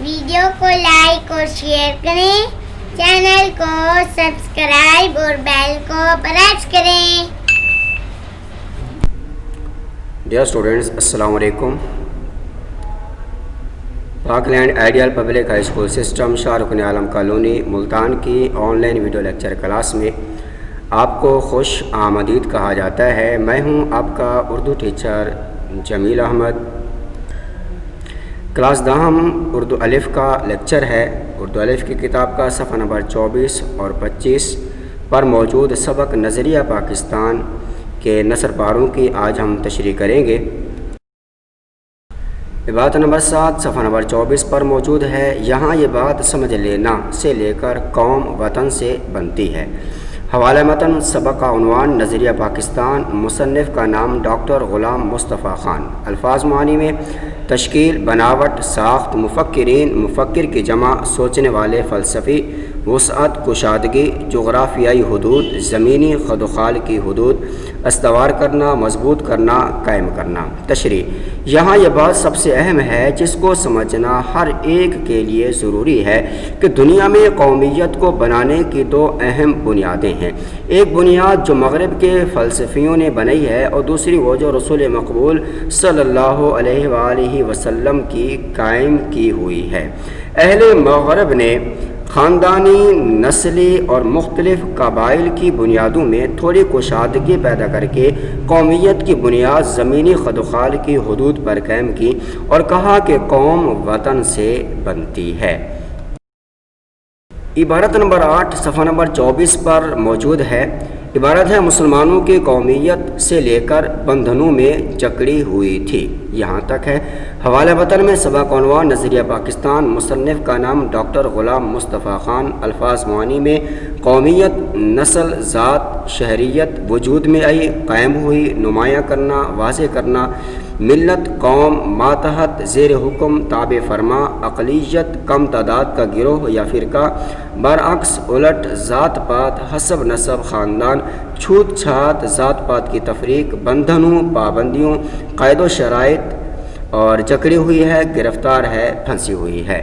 Video کو like اور share کریں، چینل کو سبسکرائب اور بیل کو پریس کریں۔ ڈیئر اسٹوڈنٹس، السلام علیکم۔ Pak land ideal public high school system Shah Rukn Alam colony Multan کی online video lecture class میں آپ کو خوش آمدید کہا جاتا ہے۔ میں ہوں آپ کا اردو ٹیچر جمیل احمد۔ کلاس دہم اردو الف کا لیکچر ہے۔ اردو الف کی کتاب کا صفحہ نمبر 24 اور 25 پر موجود سبق نظریہ پاکستان کے نثر پاروں کی آج ہم تشریح کریں گے۔ عبارت نمبر 7 صفحہ نمبر 24 پر موجود ہے۔ یہاں یہ بات سمجھ لینا سے لے کر قوم وطن سے بنتی ہے۔ حوالہ متن سبق کا عنوان نظریہ پاکستان، مصنف کا نام ڈاکٹر غلام مصطفیٰ خان۔ الفاظ معانی میں تشکیل، بناوٹ، ساخت، مفکرین، مفکر کی جمع، سوچنے والے، فلسفی، وسعت، کشادگی، جغرافیائی حدود، زمینی خد و خال کی حدود، استوار کرنا، مضبوط کرنا، قائم کرنا۔ تشریح: یہاں یہ بات سب سے اہم ہے جس کو سمجھنا ہر ایک کے لیے ضروری ہے کہ دنیا میں قومیت کو بنانے کی دو اہم بنیادیں ہیں۔ ایک بنیاد جو مغرب کے فلسفیوں نے بنائی ہے اور دوسری وہ جو رسول مقبول صلی اللہ علیہ وآلہ وسلم کی قائم کی ہوئی ہے۔ اہل مغرب نے خاندانی، نسلی اور مختلف قبائل کی بنیادوں میں تھوڑی کشادگی پیدا کر کے قومیت کی بنیاد زمینی خد و خال کی حدود پر قائم کی اور کہا کہ قوم وطن سے بنتی ہے۔ عبارت نمبر 8 صفحہ نمبر 24 پر موجود ہے۔ عبارت ہے: مسلمانوں کی قومیت سے لے کر بندھنوں میں جکڑی ہوئی تھی۔ یہاں تک ہے۔ حوالہ متن میں سبق عنوان نظریہ پاکستان، مصنف کا نام ڈاکٹر غلام مصطفیٰ خان۔ الفاظ معانی میں قومیت، نسل، ذات، شہریت وجود میں آئی، قائم ہوئی، نمایاں کرنا، واضح کرنا، ملت، قوم، ماتحت، زیر حکم، تابع فرما، اقلیت، کم تعداد کا گروہ یا فرقہ، برعکس، الٹ، ذات پات، حسب نسب، خاندان، چھوت چھات، ذات پات کی تفریق، بندھنوں، پابندیوں، قید و شرائط اور جکڑی ہوئی ہے، گرفتار ہے، پھنسی ہوئی ہے۔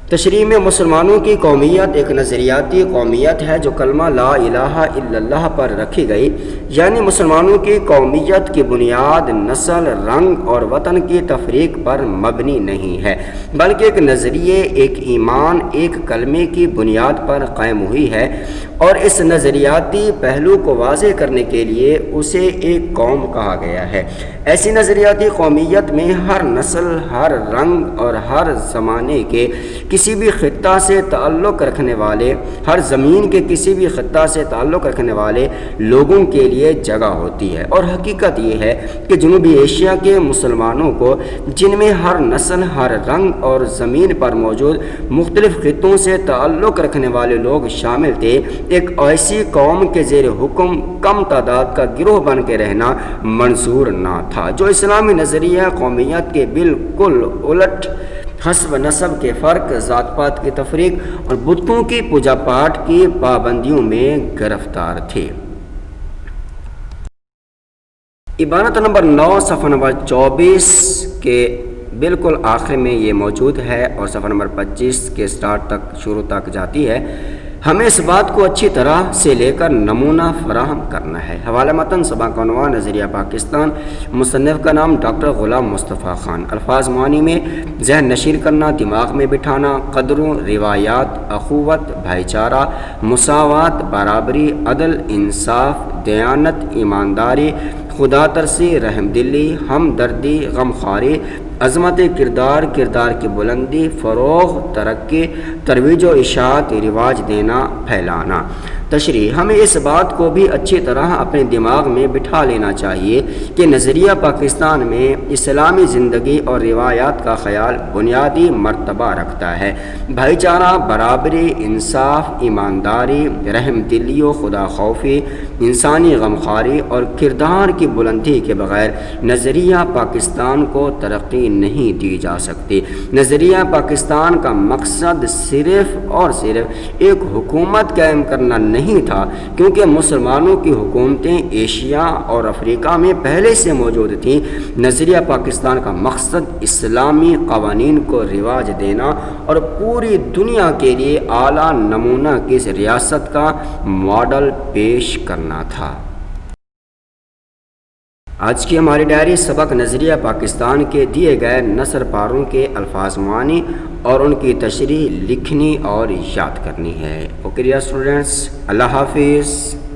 تشریح میں مسلمانوں کی قومیت ایک نظریاتی قومیت ہے جو کلمہ لا الہ الا اللہ پر رکھی گئی، یعنی مسلمانوں کی قومیت کی بنیاد نسل، رنگ اور وطن کی تفریق پر مبنی نہیں ہے، بلکہ ایک نظریے، ایک ایمان، ایک کلمے کی بنیاد پر قائم ہوئی ہے، اور اس نظریاتی پہلو کو واضح کرنے کے لیے اسے ایک قوم کہا گیا ہے۔ ایسی نظریاتی قومیت میں ہر نسل، ہر رنگ اور ہر زمانے کے کسی بھی خطہ سے تعلق رکھنے والے، ہر زمین کے کسی بھی خطہ سے تعلق رکھنے والے لوگوں کے لیے جگہ ہوتی ہے۔ اور حقیقت یہ ہے کہ جنوبی ایشیا کے مسلمانوں کو، جن میں ہر نسل، ہر رنگ اور زمین پر موجود مختلف خطوں سے تعلق رکھنے والے لوگ شامل تھے، ایک ایسی قوم کے زیر حکم کم تعداد کا گروہ بن کے رہنا منظور نہ تھا، جو اسلامی نظریہ قومیت کے بالکل الٹ، حسب نسب کے فرق، ذات پات کی تفریق اور بتوں کی پوجا پاٹ کی پابندیوں میں گرفتار تھے۔ عبارت نمبر 9 صفحہ نمبر 24 کے بالکل آخر میں یہ موجود ہے اور صفحہ نمبر 25 کے سٹارٹ تک، شروع تک جاتی ہے۔ ہمیں اس بات کو اچھی طرح سے لے کر نمونہ فراہم کرنا ہے۔ حوالہ متن سبق کا عنوان نظریہ پاکستان، مصنف کا نام ڈاکٹر غلام مصطفیٰ خان۔ الفاظ معانی میں ذہن نشین کرنا، دماغ میں بٹھانا، قدروں، روایات، اخوت، بھائی چارہ، مساوات، برابری، عدل، انصاف، دیانت، ایمانداری، خدا ترسی، رحم دلی، ہمدردی، غمخواری، عظمت کردار، کردار کی بلندی، فروغ، ترقی، ترویج و اشاعت، رواج دینا، پھیلانا۔ تشریح: ہمیں اس بات کو بھی اچھی طرح اپنے دماغ میں بٹھا لینا چاہیے کہ نظریہ پاکستان میں اسلامی زندگی اور روایات کا خیال بنیادی مرتبہ رکھتا ہے۔ بھائی چارہ، برابری، انصاف، ایمانداری، رحم دلی و خدا خوفی، انسانی غمخواری اور کردار کی بلندی کے بغیر نظریہ پاکستان کو ترقی نہیں دی جا سکتی۔ نظریہ پاکستان کا مقصد صرف اور صرف ایک حکومت قائم کرنا نہیں نہیں تھا، کیونکہ مسلمانوں کی حکومتیں ایشیا اور افریقہ میں پہلے سے موجود تھیں۔ نظریہ پاکستان کا مقصد اسلامی قوانین کو رواج دینا اور پوری دنیا کے لیے اعلیٰ نمونہ کی ریاست کا ماڈل پیش کرنا تھا۔ آج کی ہماری ڈائری سبق نظریہ پاکستان کے دیے گئے نثر پاروں کے الفاظ معانی اور ان کی تشریح لکھنی اور یاد کرنی ہے۔ اوکے ڈیئر اسٹوڈنٹس، اللہ حافظ۔